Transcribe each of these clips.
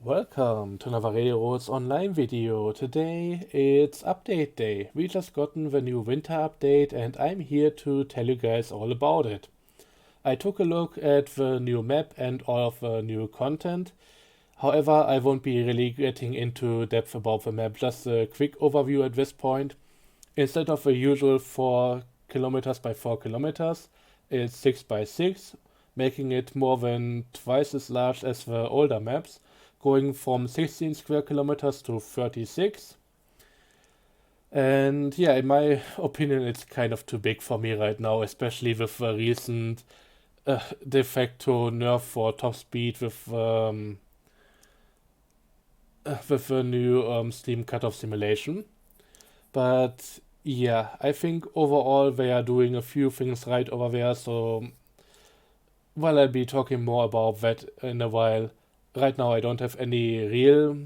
Welcome to Navarero's online video. Today it's update day. We just gotten the new winter update and I'm here to tell you guys all about it. I took a look at the new map and all of the new content. However, I won't be really getting into depth about the map, just a quick overview at this point. Instead of the usual 4 kilometers by 4 kilometers, it's 6 by 6, making it more than twice as large as the older maps, going from 16 square kilometers to 36. And yeah, in my opinion, it's kind of too big for me right now, especially with the recent de facto nerf for top speed with the new Steam cutoff simulation. But yeah, I think overall they are doing a few things right over there, so well, I'll be talking more about that in a while. Right now, I don't have any real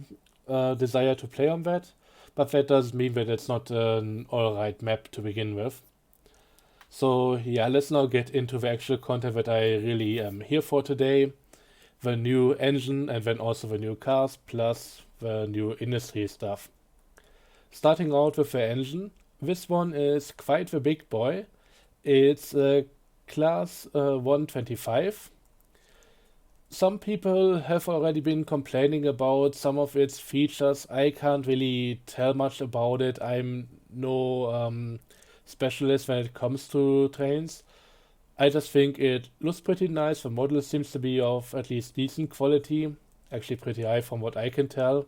desire to play on that, but that does mean that it's not an alright map to begin with. So yeah, let's now get into the actual content that I really am here for today. The new engine and then also the new cars plus the new industry stuff. Starting out with the engine, this one is quite the big boy. It's a class 125. Some people have already been complaining about some of its features. I can't really tell much about it. I'm no specialist when it comes to trains. I just think it looks pretty nice. The model seems to be of at least decent quality. Actually, pretty high from what I can tell.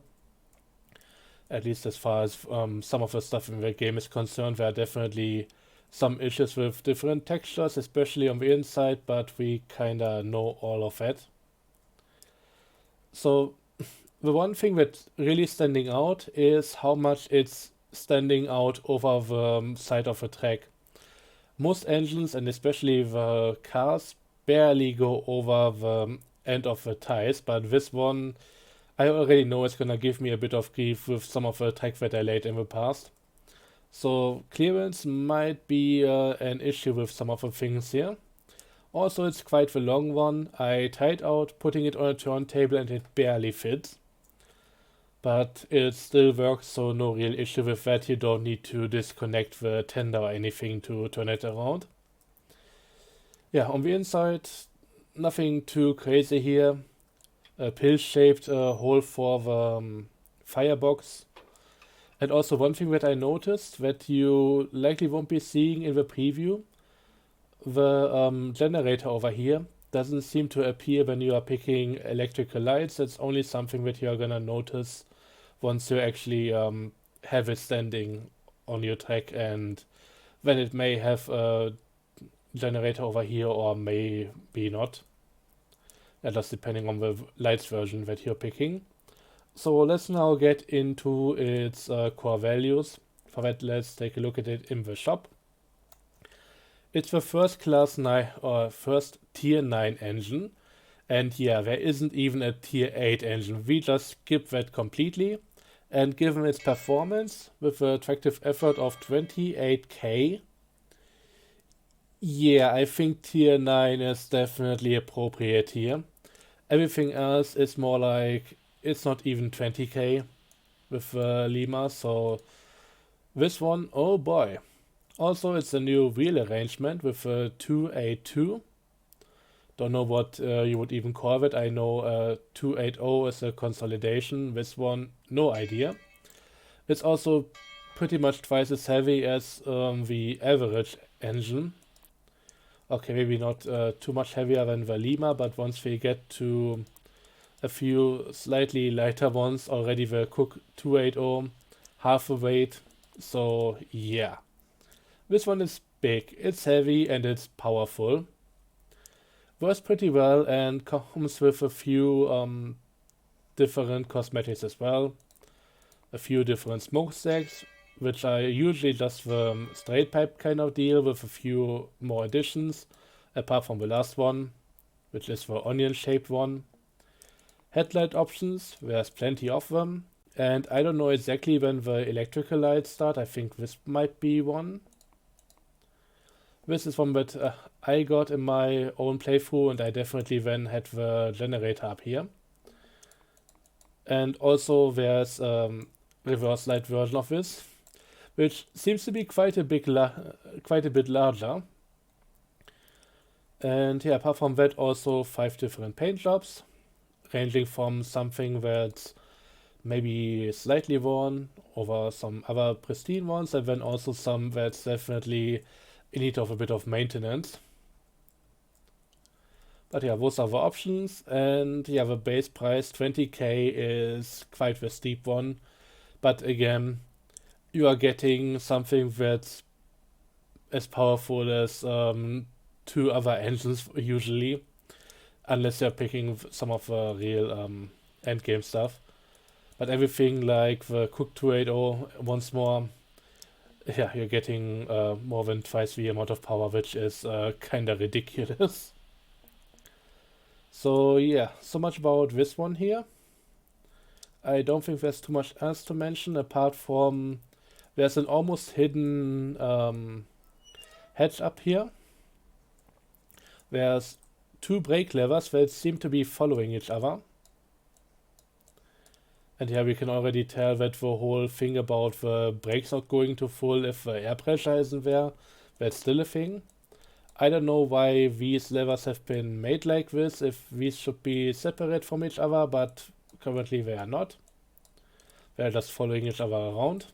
At least as far as some of the stuff in the game is concerned. There are definitely some issues with different textures, especially on the inside, but we kinda know all of that. So the one thing that's really standing out is how much it's standing out over the side of the track. Most engines, and especially the cars, barely go over the end of the tires, but this one I already know it's gonna give me a bit of grief with some of the track that I laid in the past. So clearance might be an issue with some of the things here. Also, it's quite the long one. I tried out putting it on a turntable and it barely fits. But it still works, so no real issue with that. You don't need to disconnect the tender or anything to turn it around. Yeah, on the inside, nothing too crazy here. A pill-shaped hole for the firebox. And also one thing that I noticed that you likely won't be seeing in the preview, the generator over here doesn't seem to appear when you are picking electrical lights. It's only something that you are gonna notice once you actually have it standing on your track, and then it may have a generator over here or may be not. Just depending on the lights version that you're picking. So let's now get into its core values. For that, let's take a look at it in the shop. It's the first class 9 or first tier 9 engine. And yeah, there isn't even a tier 8 engine. We just skip that completely. And given its performance with an attractive effort of 28k, yeah, I think tier 9 is definitely appropriate here. Everything else is more like, it's not even 20k with Lima, so this one, oh boy. Also, it's a new wheel arrangement with a 282. Don't know what you would even call it. I know 280 is a consolidation. This one, no idea. It's also pretty much twice as heavy as the average engine. Okay, maybe not too much heavier than the Lima, but once we get to a few slightly lighter ones, already the Cook 280, half the weight. So yeah, this one is big, it's heavy and it's powerful. Works pretty well and comes with a few different cosmetics as well. A few different smokestacks, which are usually just the straight pipe kind of deal with a few more additions, apart from the last one, which is the onion shaped one. Headlight options, there's plenty of them, and I don't know exactly when the electrical lights start. I think this might be one. This is one that I got in my own playthrough, and I definitely then had the generator up here. And also there's reverse light version of this, which seems to be quite a bit larger. And yeah, apart from that, also 5 different paint jobs, ranging from something that's maybe slightly worn over some other pristine ones, and then also some that's definitely in need of a bit of maintenance. But yeah, those are the options, and yeah, the base price 20k is quite the steep one. But again, you are getting something that's as powerful as two other engines usually, unless you're picking some of the real end game stuff. But everything like the Cook 280 once more, yeah, you're getting more than twice the amount of power, which is kind of ridiculous. So yeah, so much about this one here. I don't think there's too much else to mention apart from there's an almost hidden hedge up here. There's two brake levers that seem to be following each other. And yeah, we can already tell that the whole thing about the brakes not going to full if the air pressure isn't there, that's still a thing. I don't know why these levers have been made like this, if these should be separate from each other, but currently they are not. They are just following each other around.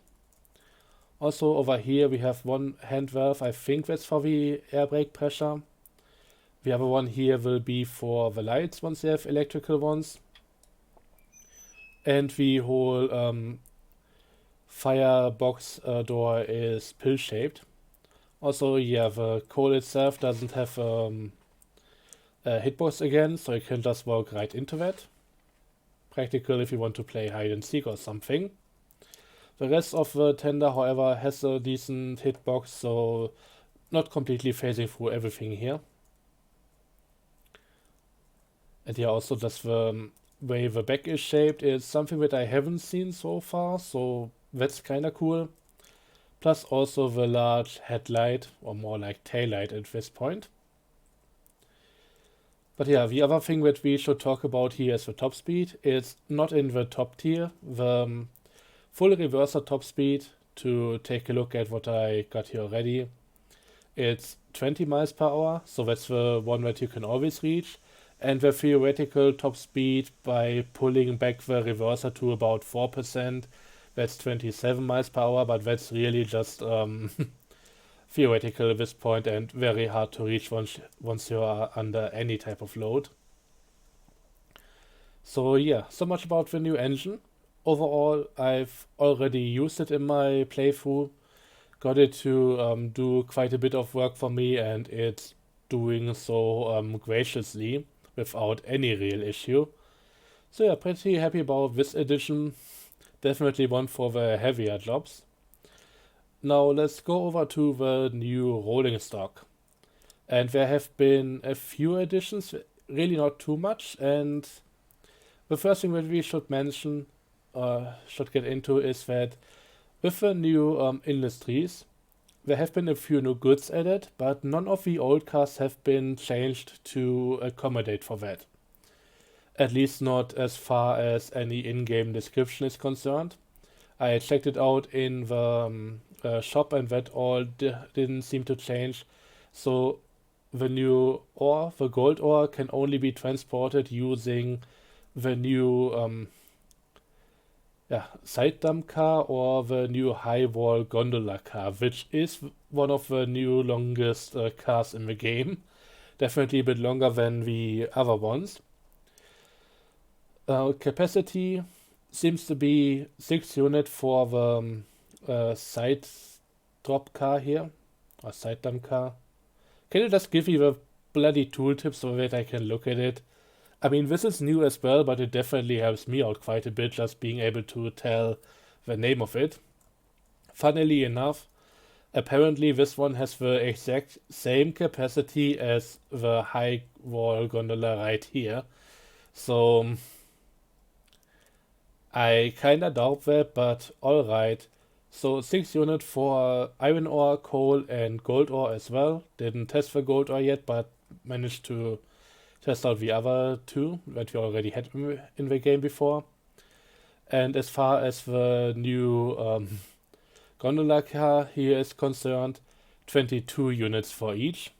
Also over here we have one hand valve, I think that's for the air brake pressure. The other one here will be for the lights once you have electrical ones. And the whole firebox door is pill-shaped. Also, yeah, the coal itself doesn't have a hitbox again, so you can just walk right into that. Practical if you want to play hide and seek or something. The rest of the tender, however, has a decent hitbox, so not completely phasing through everything here. And yeah, also just the way the back is shaped is something that I haven't seen so far, so that's kinda cool. Plus also the large headlight, or more like taillight at this point. But yeah, the other thing that we should talk about here is the top speed. It's not in the top tier. The full reverser top speed, to take a look at what I got here already, it's 20 miles per hour, so that's the one that you can always reach. And the theoretical top speed by pulling back the reverser to about 4%, that's 27 miles per hour, but that's really just theoretical at this point and very hard to reach once you are under any type of load. So yeah, so much about the new engine. Overall, I've already used it in my playthrough, got it to do quite a bit of work for me, and it's doing so graciously without any real issue. So yeah, pretty happy about this edition. Definitely one for the heavier jobs. Now let's go over to the new rolling stock. And there have been a few additions, really not too much. And the first thing that we should mention, should get into, is that with the new industries, there have been a few new goods added, but none of the old cars have been changed to accommodate for that. At least not as far as any in-game description is concerned. I checked it out in the shop, and that all didn't seem to change. So the new ore, the gold ore, can only be transported using the new side dump car or the new high wall gondola car, which is one of the new longest cars in the game. Definitely a bit longer than the other ones. Capacity seems to be 6 units for the side drop car here, or side dump car. Can you just give me the bloody tooltip so that I can look at it? I mean, this is new as well, but it definitely helps me out quite a bit just being able to tell the name of it. Funnily enough, apparently this one has the exact same capacity as the high wall gondola right here. So I kinda doubt that, but alright. So 6 units for iron ore, coal, and gold ore as well. Didn't test the gold ore yet, but managed to test out the other two that we already had in the game before. And as far as the new gondola car here is concerned, 22 units for each.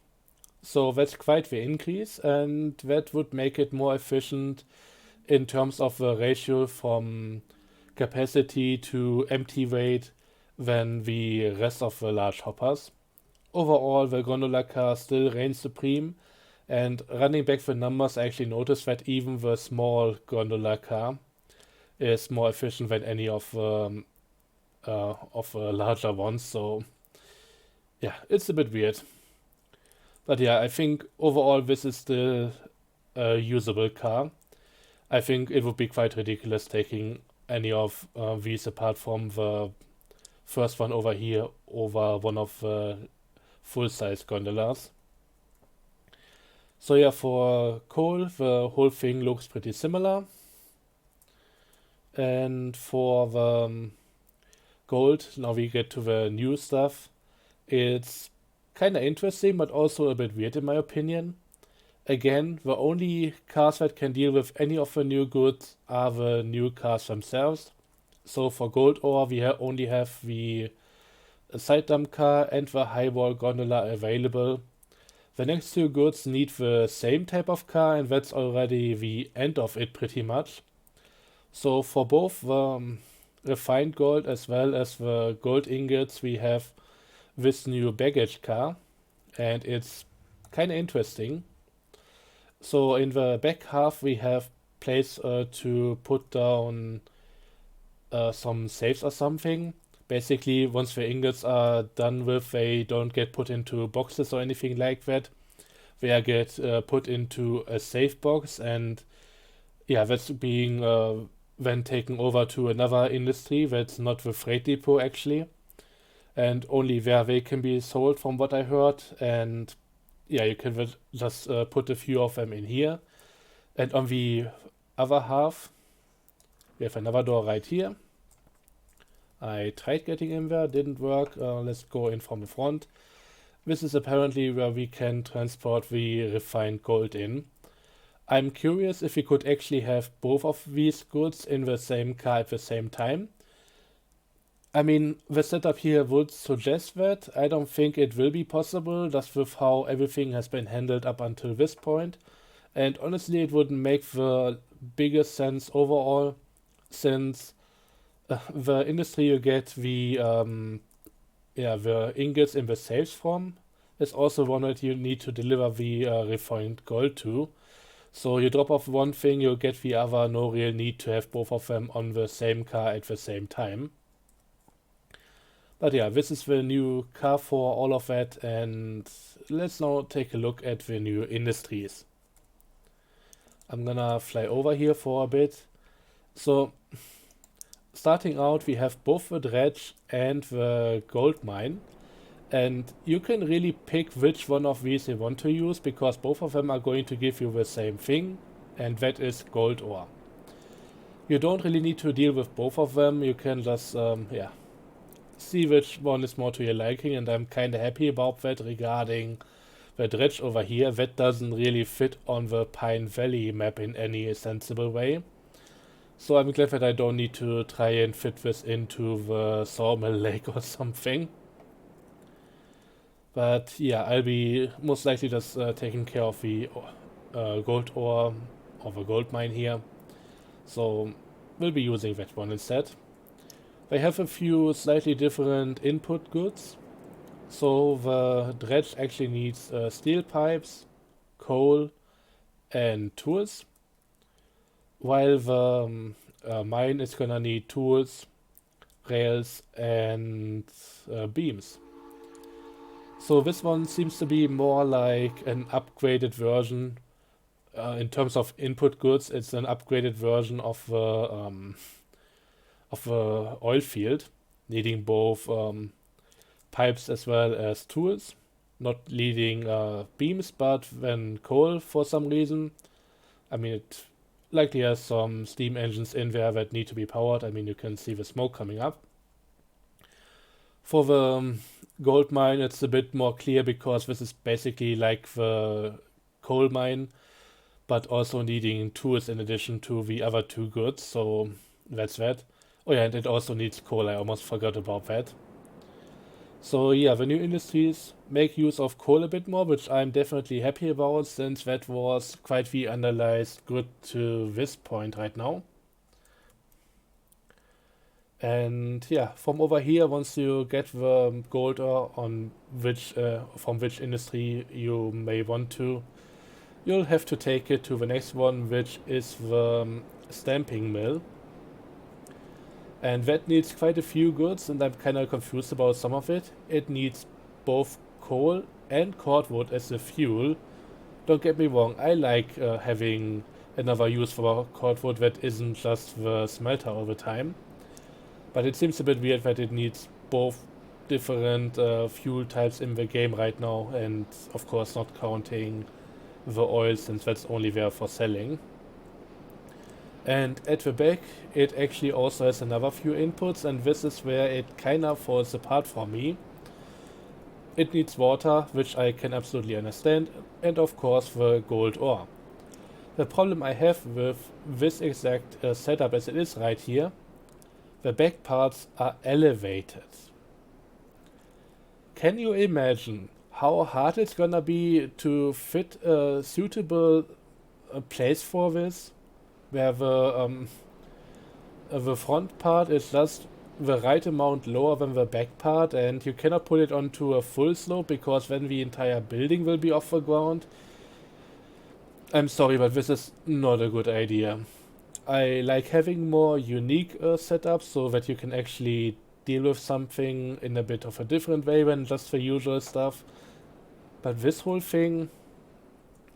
So that's quite the increase, and that would make it more efficient in terms of the ratio from capacity to empty weight than the rest of the large hoppers. Overall, the gondola car still reigns supreme, and running back the numbers, I actually noticed that even the small gondola car is more efficient than any of the larger ones. So yeah, it's a bit weird. But yeah, I think overall this is still a usable car. I think it would be quite ridiculous taking any of these apart from the first one over here over one of the full-size gondolas. So yeah, for coal, the whole thing looks pretty similar. And for the gold, now we get to the new stuff. It's kind of interesting, but also a bit weird in my opinion. Again, the only cars that can deal with any of the new goods are the new cars themselves. So for gold ore, we only have the side dump car and the high wall gondola available. The next two goods need the same type of car, and that's already the end of it pretty much. So for both the refined gold as well as the gold ingots, we have this new baggage car, and it's kind of interesting. So in the back half, we have place to put down some safes or something. Basically, once the ingots are done with, they don't get put into boxes or anything like that. They get put into a safe box, and yeah, that's being then taken over to another industry that's not the freight depot actually, and only there they can be sold from what I heard. And yeah, you can just put a few of them in here. And on the other half, we have another door right here. I tried getting in there, didn't work. Let's go in from the front. This is apparently where we can transport the refined gold in. I'm curious if we could actually have both of these goods in the same car at the same time. I mean, the setup here would suggest that. I don't think it will be possible, just with how everything has been handled up until this point. And honestly, it wouldn't make the biggest sense overall, since the industry you get the ingots in the sales from is also one that you need to deliver the refined gold to. So you drop off one thing, you get the other, no real need to have both of them on the same car at the same time. But yeah, this is the new car for all of that, and let's now take a look at the new industries. I'm gonna fly over here for a bit. So starting out, we have both the dredge and the gold mine. And you can really pick which one of these you want to use, because both of them are going to give you the same thing, and that is gold ore. You don't really need to deal with both of them. You can just, see which one is more to your liking, and I'm kind of happy about that regarding the dredge over here. That doesn't really fit on the Pine Valley map in any sensible way. So I'm glad that I don't need to try and fit this into the Sawmill Lake or something. But yeah, I'll be most likely just taking care of the gold ore of a gold mine here. So we'll be using that one instead. They have a few slightly different input goods. So the dredge actually needs steel pipes, coal, and tools, while the mine is gonna need tools, rails, and beams. So this one seems to be more like an upgraded version. In terms of input goods, it's an upgraded version of the oil field, needing both pipes as well as tools. Not needing beams, but then coal for some reason. I mean, it likely has some steam engines in there that need to be powered. I mean, you can see the smoke coming up. For the gold mine, it's a bit more clear because this is basically like the coal mine, but also needing tools in addition to the other two goods. So that's that. Oh yeah, and it also needs coal. I almost forgot about that. So yeah, the new industries make use of coal a bit more, which I'm definitely happy about since that was quite the analyzed good to this point right now. And yeah, from over here, once you get the gold ore on which from which industry you may want to, you'll have to take it to the next one, which is the stamping mill. And that needs quite a few goods, and I'm kind of confused about some of it. It needs both coal and cordwood as the fuel. Don't get me wrong, I like having another use for cordwood that isn't just the smelter all the time. But it seems a bit weird that it needs both different fuel types in the game right now, and of course not counting the oil since that's only there for selling. And at the back, it actually also has another few inputs, and this is where it kinda falls apart for me. It needs water, which I can absolutely understand, and of course the gold ore. The problem I have with this exact setup as it is right here, the back parts are elevated. Can you imagine how hard it's gonna be to fit a suitable place for this? Where the front part is just the right amount lower than the back part, and you cannot put it onto a full slope because then the entire building will be off the ground. I'm sorry, but this is not a good idea. I like having more unique setups so that you can actually deal with something in a bit of a different way than just the usual stuff. But this whole thing,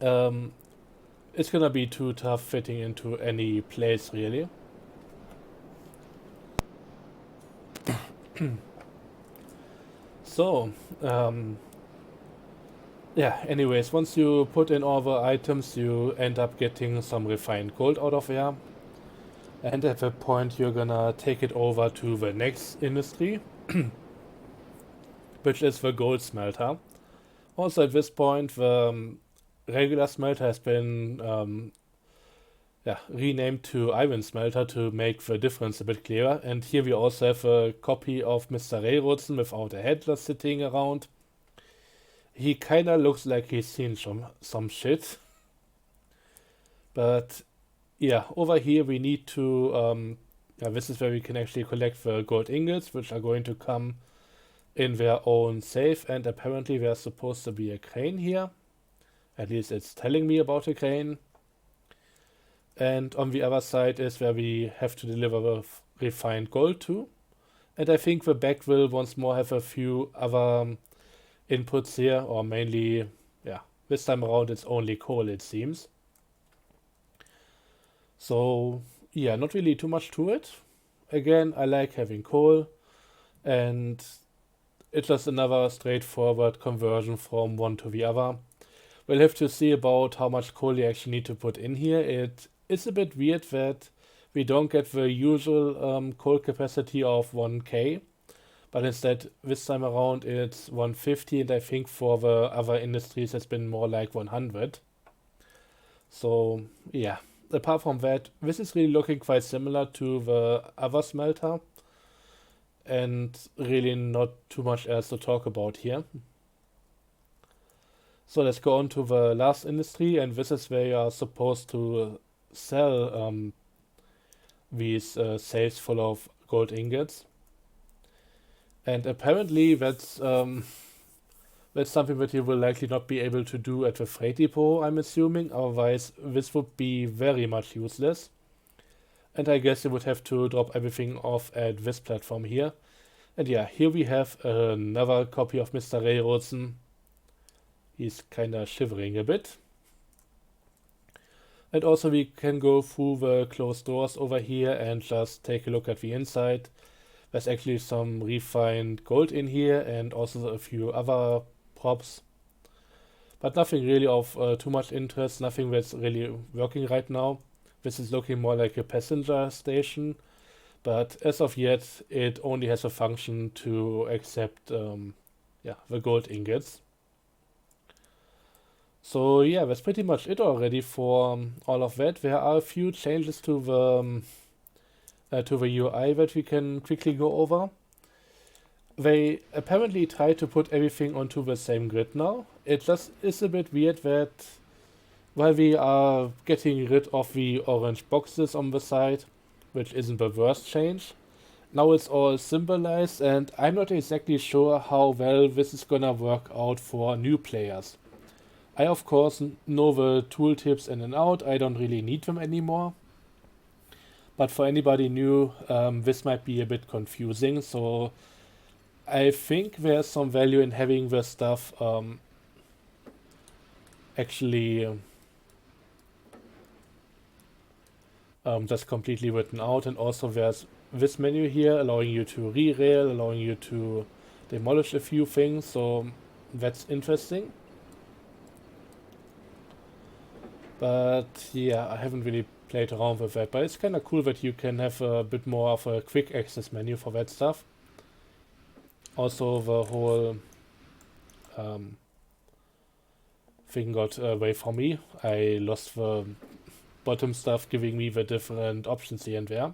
um, it's gonna be too tough fitting into any place, really. So, yeah, anyways, once you put in all the items, you end up getting some refined gold out of there. And at that point, you're gonna take it over to the next industry, which is the gold smelter. Also, at this point, the regular smelter has been yeah, renamed to iron smelter to make the difference a bit clearer. And here we also have a copy of Mr. Rayrodsen without a head just sitting around. He kinda looks like he's seen some shit. But yeah, over here we need to, yeah, this is where we can actually collect the gold ingots, which are going to come in their own safe. And apparently there's supposed to be a crane here. At least it's telling me about a crane. And on the other side is where we have to deliver the refined gold to. And I think the back will once more have a few other inputs here, or mainly, yeah, this time around it's only coal, it seems. So, yeah, not really too much to it. Again, I like having coal, and it's just another straightforward conversion from one to the other. We'll have to see about how much coal you actually need to put in here. It is a bit weird that we don't get the usual coal capacity of 1k, but instead this time around it's 150, and I think for the other industries it's been more like 100. So yeah, apart from that, this is really looking quite similar to the other smelter, and really not too much else to talk about here. So let's go on to the last industry, and this is where you are supposed to sell these safes full of gold ingots. And apparently that's something that you will likely not be able to do at the freight depot, I'm assuming. Otherwise, this would be very much useless. And I guess you would have to drop everything off at this platform here. And yeah, here we have another copy of Mr. Rayrodsen. He's kinda shivering a bit. And also we can go through the closed doors over here and just take a look at the inside. There's actually some refined gold in here and also a few other props. But nothing really of too much interest, nothing that's really working right now. This is looking more like a passenger station, but as of yet it only has a function to accept yeah, the gold ingots. So yeah, that's pretty much it already for all of that. There are a few changes to the to the UI that we can quickly go over. They apparently try to put everything onto the same grid now. It just is a bit weird that while we are getting rid of the orange boxes on the side, which isn't the worst change, now it's all symbolized, and I'm not exactly sure how well this is gonna work out for new players. I of course know the tooltips in and out, I don't really need them anymore. But for anybody new, this might be a bit confusing, so I think there's some value in having the stuff actually just completely written out, and also there's this menu here allowing you to re-rail, allowing you to demolish a few things, so that's interesting. But yeah, I haven't really played around with that, but it's kind of cool that you can have a bit more of a quick access menu for that stuff. Also, the whole thing got away from me. I lost the bottom stuff, giving me the different options here and there.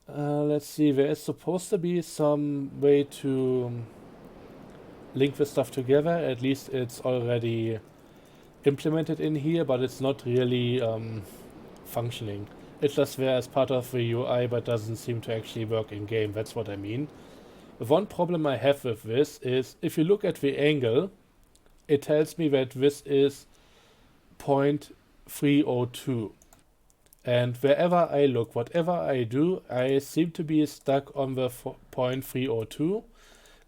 Let's see, there is supposed to be some way to link the stuff together. At least it's already implemented in here, but it's not really functioning. It's just there as part of the UI, but doesn't seem to actually work in game. That's what I mean. The one problem I have with this is if you look at the angle, it tells me that this is 0.302. And wherever I look, whatever I do, I seem to be stuck on the 0.302.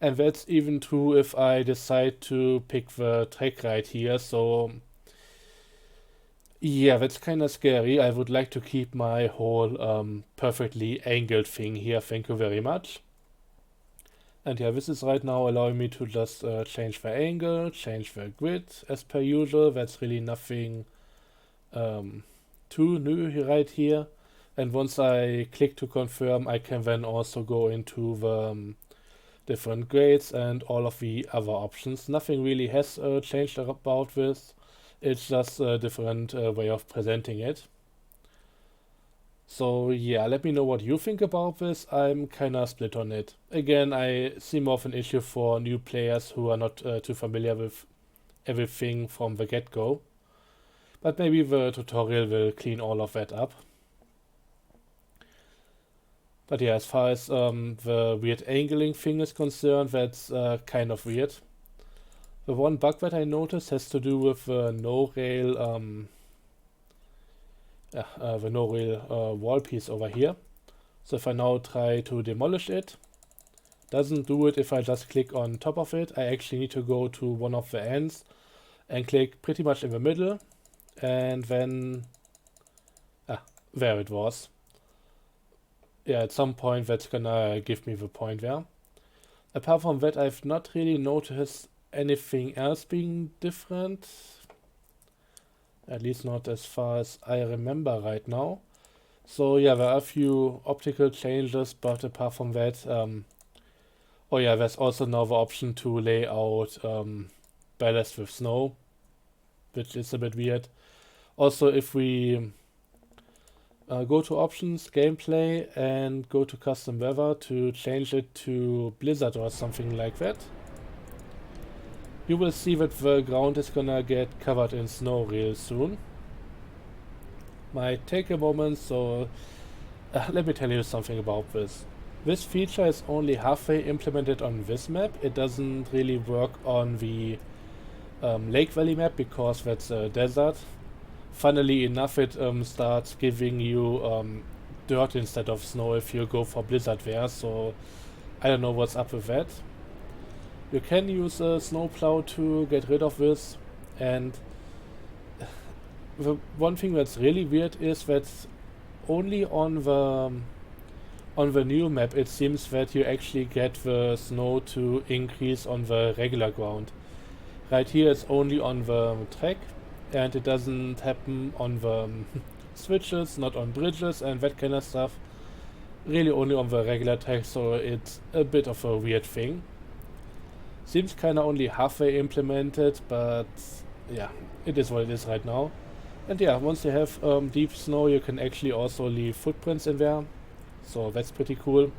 And that's even true if I decide to pick the track right here. So yeah, that's kind of scary. I would like to keep my whole perfectly angled thing here. Thank you very much. And yeah, this is right now allowing me to just change the angle, change the grid as per usual. That's really nothing too new right here. And once I click to confirm, I can then also go into the different grades and all of the other options. Nothing really has changed about this. It's just a different way of presenting it. So yeah, let me know what you think about this. I'm kinda split on it. Again, I see more of an issue for new players who are not too familiar with everything from the get-go. But maybe the tutorial will clean all of that up. But yeah, as far as the weird angling thing is concerned, that's kind of weird. The one bug that I noticed has to do with the no-rail wall piece over here. So if I now try to demolish it, doesn't do it if I just click on top of it. I actually need to go to one of the ends and click pretty much in the middle, and then there it was. Yeah, at some point that's gonna give me the point there. Apart from that, I've not really noticed anything else being different. At least not as far as I remember right now. So yeah, there are a few optical changes, but apart from that, oh yeah, there's also now the option to lay out ballast with snow, which is a bit weird. Also, if we go to options, gameplay, and go to custom weather to change it to blizzard or something like that, you will see that the ground is gonna get covered in snow real soon. Might take a moment, so let me tell you something about this. This feature is only halfway implemented on this map. It doesn't really work on the Lake Valley map because that's a desert. Funnily enough, it starts giving you dirt instead of snow if you go for blizzard there, so I don't know what's up with that. You can use a snowplow to get rid of this, and the one thing that's really weird is that only on the new map it seems that you actually get the snow to increase on the regular ground. Right here it's only on the track, and it doesn't happen on the switches, not on bridges and that kind of stuff. Really only on the regular track, so it's a bit of a weird thing. Seems kinda only halfway implemented, but yeah, it is what it is right now. And yeah, once you have deep snow, you can actually also leave footprints in there. So that's pretty cool.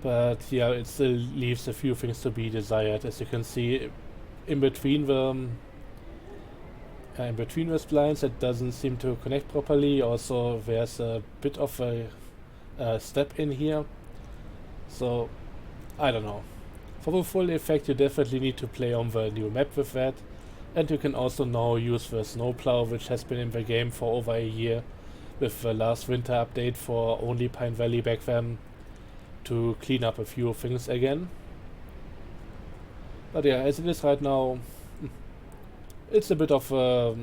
But yeah, it still leaves a few things to be desired. As you can see, in between the splines, it doesn't seem to connect properly. Also, there's a bit of a step in here. So I don't know. For the full effect, you definitely need to play on the new map with that. And you can also now use the snowplow, which has been in the game for over a year, with the last winter update for only Pine Valley back then, to clean up a few things again. But yeah, as it is right now, it's a bit of a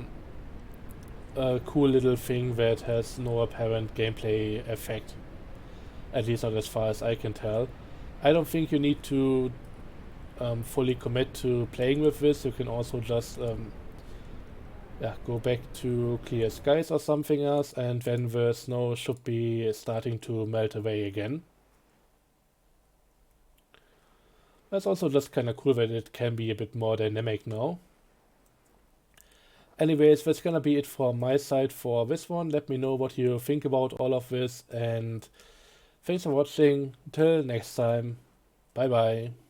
cool little thing that has no apparent gameplay effect. At least not as far as I can tell. I don't think you need to fully commit to playing with this. You can also just go back to clear skies or something else, and then the snow should be starting to melt away again. That's also just kind of cool that it can be a bit more dynamic now. Anyways, that's gonna be it from my side for this one. Let me know what you think about all of this, and thanks for watching. Till next time. Bye bye.